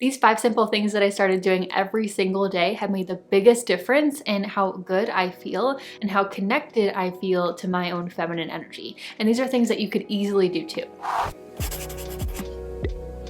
These 5 simple things that I started doing every single day have made the biggest difference in how good I feel and how connected I feel to my own feminine energy. And these are things that you could easily do too.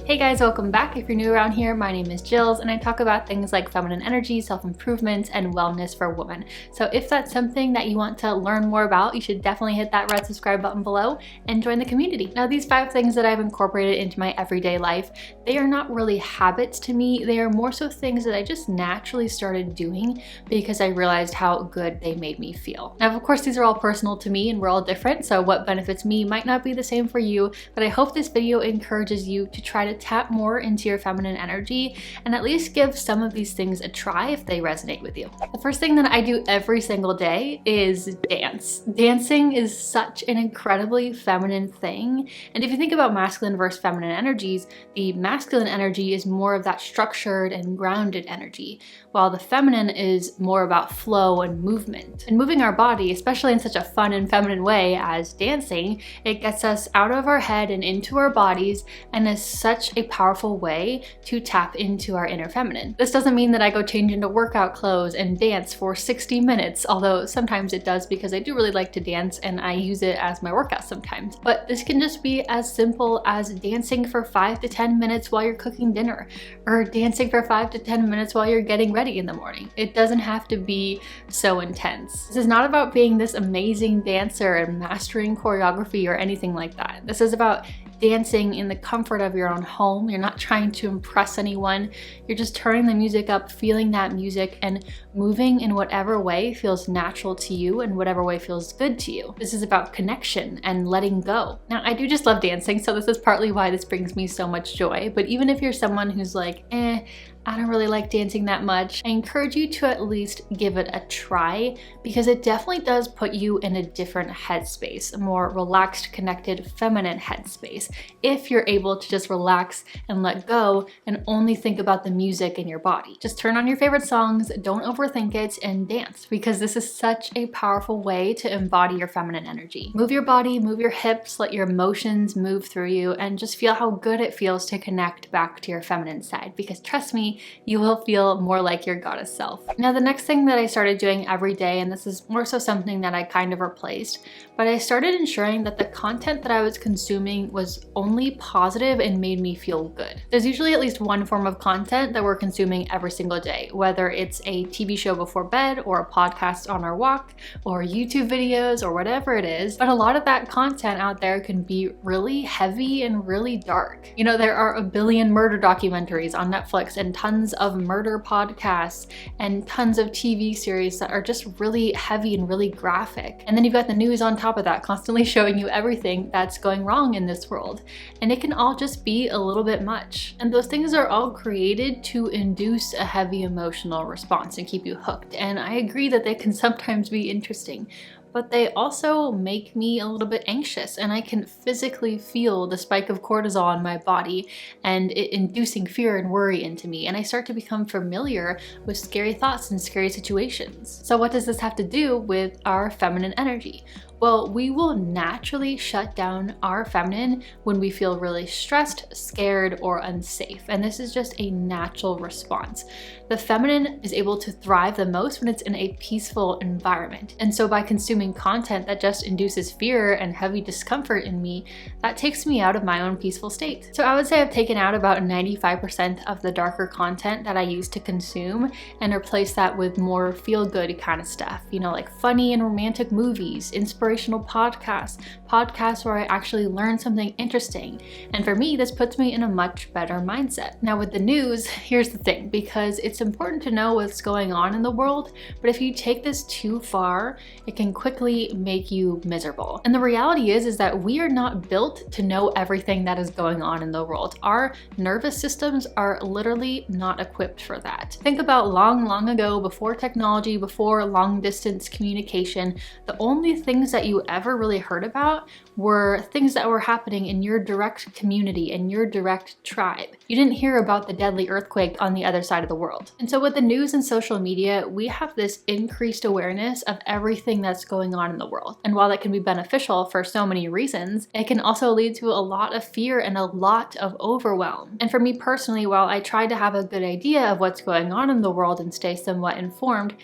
Hey guys, welcome back. If you're new around here, my name is Jillz and I talk about things like feminine energy, self-improvement, and wellness for women. So if that's something that you want to learn more about, you should definitely hit that red subscribe button below and join the community. Now, these 5 things that I've incorporated into my everyday life, they are not really habits to me. They are more so things that I just naturally started doing because I realized how good they made me feel. Now, of course, these are all personal to me and we're all different, so what benefits me might not be the same for you, but I hope this video encourages you to try to tap more into your feminine energy and at least give some of these things a try if they resonate with you. The first thing that I do every single day is dance. Dancing is such an incredibly feminine thing. And if you think about masculine versus feminine energies, the masculine energy is more of that structured and grounded energy, while the feminine is more about flow and movement. And moving our body, especially in such a fun and feminine way as dancing, it gets us out of our head and into our bodies and is such a powerful way to tap into our inner feminine. This doesn't mean that I go change into workout clothes and dance for 60 minutes, although sometimes it does because I do really like to dance and I use it as my workout sometimes. But this can just be as simple as dancing for 5 to 10 minutes while you're cooking dinner, or dancing for 5 to 10 minutes while you're getting ready in the morning. It doesn't have to be so intense. This is not about being this amazing dancer and mastering choreography or anything like that. This is about dancing in the comfort of your own home. You're not trying to impress anyone. You're just turning the music up, feeling that music, and moving in whatever way feels natural to you and whatever way feels good to you. This is about connection and letting go. Now, I do just love dancing, so this is partly why this brings me so much joy. But even if you're someone who's like, I don't really like dancing that much, I encourage you to at least give it a try because it definitely does put you in a different headspace, a more relaxed, connected, feminine headspace, if you're able to just relax and let go and only think about the music in your body. Just turn on your favorite songs, don't overthink it, and dance, because this is such a powerful way to embody your feminine energy. Move your body, move your hips, let your emotions move through you, and just feel how good it feels to connect back to your feminine side, because trust me, you will feel more like your goddess self. Now, the next thing that I started doing every day, and this is more so something that I kind of replaced, but I started ensuring that the content that I was consuming was only positive and made me feel good. There's usually at least one form of content that we're consuming every single day, whether it's a TV show before bed or a podcast on our walk or YouTube videos or whatever it is. But a lot of that content out there can be really heavy and really dark. You know, there are a billion murder documentaries on Netflix and tons of murder podcasts and tons of TV series that are just really heavy and really graphic. And then you've got the news on top of that, constantly showing you everything that's going wrong in this world. And it can all just be a little bit much. And those things are all created to induce a heavy emotional response and keep you hooked. And I agree that they can sometimes be interesting, but they also make me a little bit anxious, and I can physically feel the spike of cortisol in my body and it inducing fear and worry into me, and I start to become familiar with scary thoughts and scary situations. So what does this have to do with our feminine energy? Well, we will naturally shut down our feminine when we feel really stressed, scared, or unsafe. And this is just a natural response. The feminine is able to thrive the most when it's in a peaceful environment. And so by consuming content that just induces fear and heavy discomfort in me, that takes me out of my own peaceful state. So I would say I've taken out about 95% of the darker content that I used to consume and replaced that with more feel-good kind of stuff, you know, like funny and romantic movies, inspirational podcasts where I actually learn something interesting. And for me, this puts me in a much better mindset. Now with the news, here's the thing, because it's important to know what's going on in the world, but if you take this too far, it can quickly make you miserable. And the reality is that we are not built to know everything that is going on in the world. Our nervous systems are literally not equipped for that. Think about long ago, before technology, before long distance communication, the only things that you ever really heard about were things that were happening in your direct community, in your direct tribe. You didn't hear about the deadly earthquake on the other side of the world. And so with the news and social media, we have this increased awareness of everything that's going on in the world. And while that can be beneficial for so many reasons, it can also lead to a lot of fear and a lot of overwhelm. And for me personally, while I try to have a good idea of what's going on in the world and stay somewhat informed,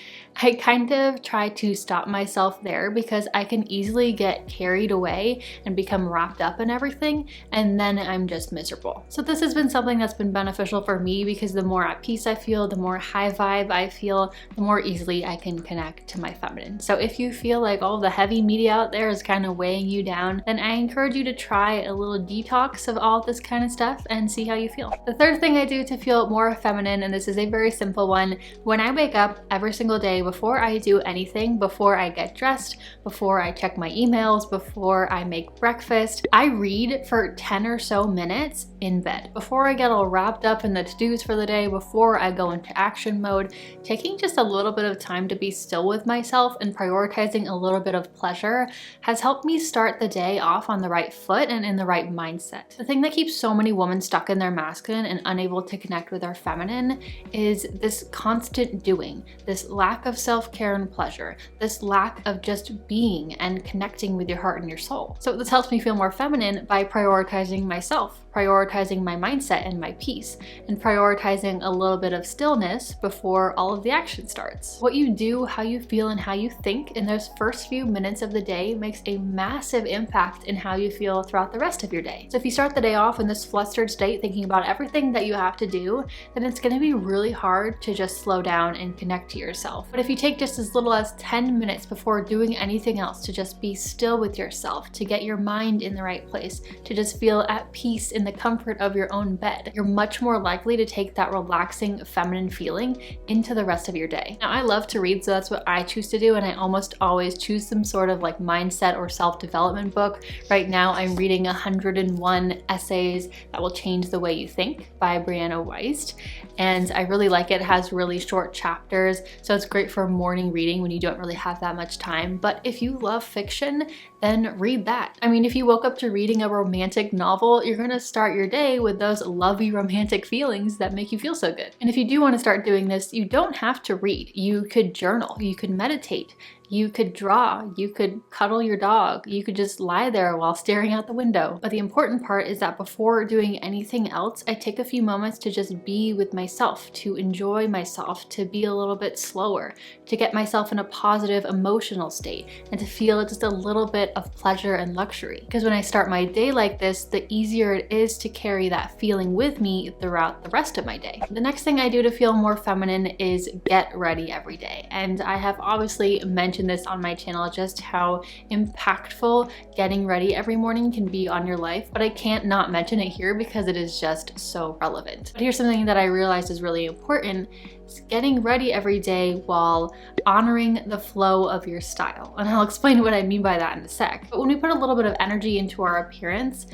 I kind of try to stop myself there because I can easily get carried away and become wrapped up in everything, and then I'm just miserable. So this has been something that's been beneficial for me because the more at peace I feel, the more high vibe I feel, the more easily I can connect to my feminine. So if you feel like all the heavy media out there is kind of weighing you down, then I encourage you to try a little detox of all this kind of stuff and see how you feel. The third thing I do to feel more feminine, and this is a very simple one, when I wake up every single day, before I do anything, before I get dressed, before I check my emails, before I make breakfast, I read for 10 or so minutes in bed. Before I get all wrapped up in the to-dos for the day, before I go into action mode, taking just a little bit of time to be still with myself and prioritizing a little bit of pleasure has helped me start the day off on the right foot and in the right mindset. The thing that keeps so many women stuck in their masculine and unable to connect with their feminine is this constant doing, this lack of self-care and pleasure, this lack of just being and connecting with your heart and your soul. So this helps me feel more feminine by prioritizing myself, prioritizing my mindset and my peace, and prioritizing a little bit of stillness before all of the action starts. What you do, how you feel, and how you think in those first few minutes of the day makes a massive impact in how you feel throughout the rest of your day. So if you start the day off in this flustered state thinking about everything that you have to do, then it's going to be really hard to just slow down and connect to yourself. But if you take just as little as 10 minutes before doing anything else to just be still with yourself, to get your mind in the right place, to just feel at peace in the comfort of your own bed, you're much more likely to take that relaxing feminine feeling into the rest of your day. Now, I love to read, so that's what I choose to do, and I almost always choose some sort of like mindset or self-development book. Right now, I'm reading 101 Essays That Will Change the Way You Think by Brianna Wiest, and I really like it. It has really short chapters, so it's great for morning reading when you don't really have that much time. But if you love fiction, then read that. I mean, if you woke up to reading a romantic novel, you're gonna start your day with those lovey romantic feelings that make you feel so good. And if you do want to start doing this, you don't have to read. You could journal, you could meditate, you could draw, you could cuddle your dog, you could just lie there while staring out the window. But the important part is that before doing anything else, I take a few moments to just be with myself, to enjoy myself, to be a little bit slower, to get myself in a positive emotional state, and to feel just a little bit of pleasure and luxury. Because when I start my day like this, the easier it is to carry that feeling with me throughout the rest of my day. The next thing I do to feel more feminine is get ready every day. And I have obviously mentioned this on my channel, just how impactful getting ready every morning can be on your life, but I can't not mention it here because it is just so relevant. But here's something that I realized is really important: is getting ready every day while honoring the flow of your style. And I'll explain what I mean by that in a sec. But when we put a little bit of energy into our appearance,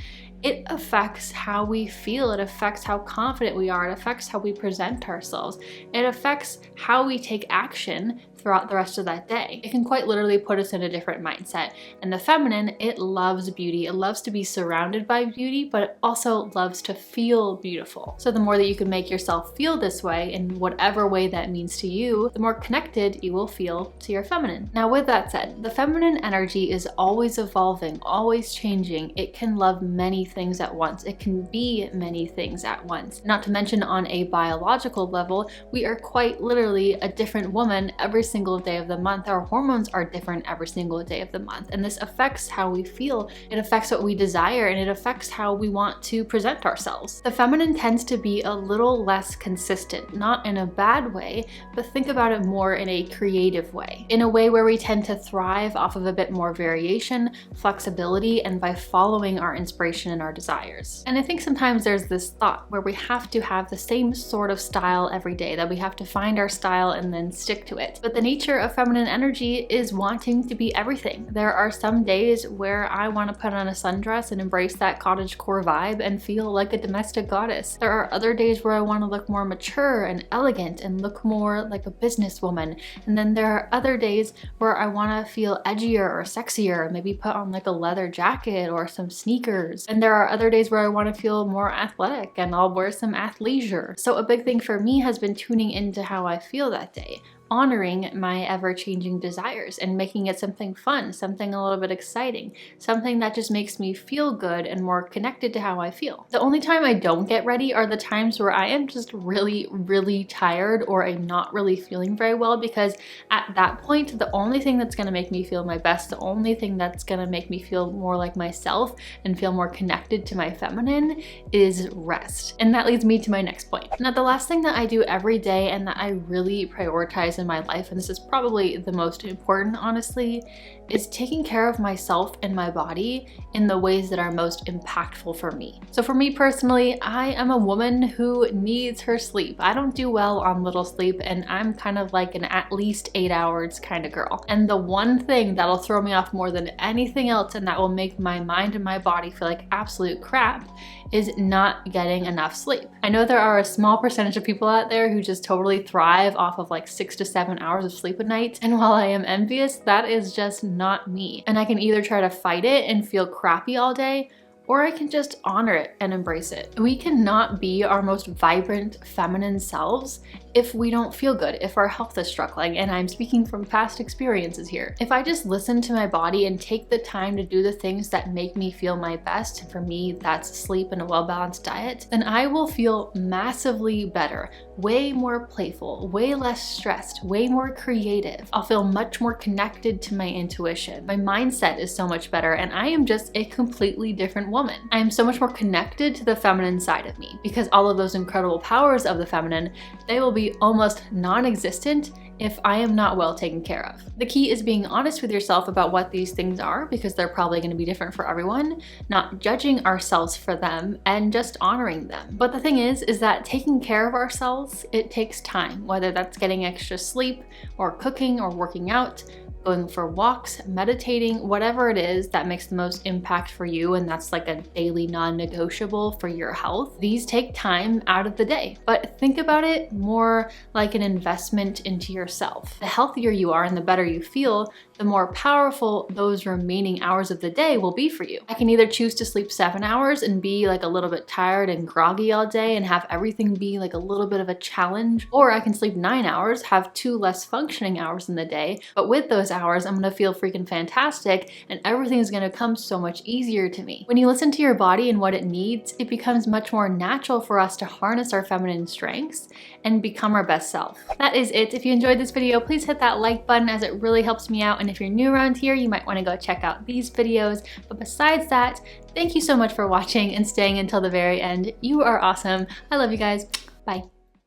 it affects how we feel, it affects how confident we are, it affects how we present ourselves, it affects how we take action throughout the rest of that day. It can quite literally put us in a different mindset. And the feminine, it loves beauty. It loves to be surrounded by beauty, but it also loves to feel beautiful. So the more that you can make yourself feel this way, in whatever way that means to you, the more connected you will feel to your feminine. Now, with that said, the feminine energy is always evolving, always changing. It can love many things at once. It can be many things at once. Not to mention, on a biological level, we are quite literally a different woman every single day of the month. Our hormones are different every single day of the month, and this affects how we feel. It affects what we desire, and it affects how we want to present ourselves. The feminine tends to be a little less consistent, not in a bad way, but think about it more in a creative way, in a way where we tend to thrive off of a bit more variation, flexibility, and by following our inspiration and and our desires. And I think sometimes there's this thought where we have to have the same sort of style every day, that we have to find our style and then stick to it. But the nature of feminine energy is wanting to be everything. There are some days where I want to put on a sundress and embrace that cottagecore vibe and feel like a domestic goddess. There are other days where I want to look more mature and elegant and look more like a businesswoman. And then there are other days where I want to feel edgier or sexier, maybe put on like a leather jacket or some sneakers. And there are other days where I want to feel more athletic and I'll wear some athleisure. So a big thing for me has been tuning into how I feel that day, honoring my ever-changing desires and making it something fun, something a little bit exciting, something that just makes me feel good and more connected to how I feel. The only time I don't get ready are the times where I am just really, really tired or I'm not really feeling very well, because at that point, the only thing that's gonna make me feel my best, the only thing that's gonna make me feel more like myself and feel more connected to my feminine is rest. And that leads me to my next point. Now, the last thing that I do every day and that I really prioritize in my life, and this is probably the most important, honestly, is taking care of myself and my body in the ways that are most impactful for me. So for me personally, I am a woman who needs her sleep. I don't do well on little sleep, and I'm kind of like an at least 8 hours kind of girl. And the one thing that'll throw me off more than anything else and that will make my mind and my body feel like absolute crap is not getting enough sleep. I know there are a small percentage of people out there who just totally thrive off of like 6 to 7 hours of sleep a night. And while I am envious, that is just not me. And I can either try to fight it and feel crappy all day, or I can just honor it and embrace it. We cannot be our most vibrant feminine selves if we don't feel good, if our health is struggling, and I'm speaking from past experiences here. If I just listen to my body and take the time to do the things that make me feel my best, and for me that's sleep and a well-balanced diet, then I will feel massively better, way more playful, way less stressed, way more creative. I'll feel much more connected to my intuition. My mindset is so much better, and I am just a completely different woman. I am so much more connected to the feminine side of me, because all of those incredible powers of the feminine, they will be almost non-existent if I am not well taken care of. The key is being honest with yourself about what these things are, because they're probably going to be different for everyone, not judging ourselves for them and just honoring them. But the thing is that taking care of ourselves, it takes time, whether that's getting extra sleep or cooking or working out, going for walks, meditating, whatever it is that makes the most impact for you, and that's like a daily non-negotiable for your health. These take time out of the day, but think about it more like an investment into yourself. The healthier you are and the better you feel, the more powerful those remaining hours of the day will be for you. I can either choose to sleep 7 hours and be like a little bit tired and groggy all day and have everything be like a little bit of a challenge, or I can sleep 9 hours, have 2 less functioning hours in the day, but with those hours I'm gonna feel freaking fantastic and everything is gonna come so much easier to me. When you listen to your body and what it needs, it becomes much more natural for us to harness our feminine strengths and become our best self. That is it. If you enjoyed this video, please hit that like button, as it really helps me out. And if you're new around here, you might want to go check out these videos. But besides that, thank you so much for watching and staying until the very end. You are awesome. I love you guys. Bye.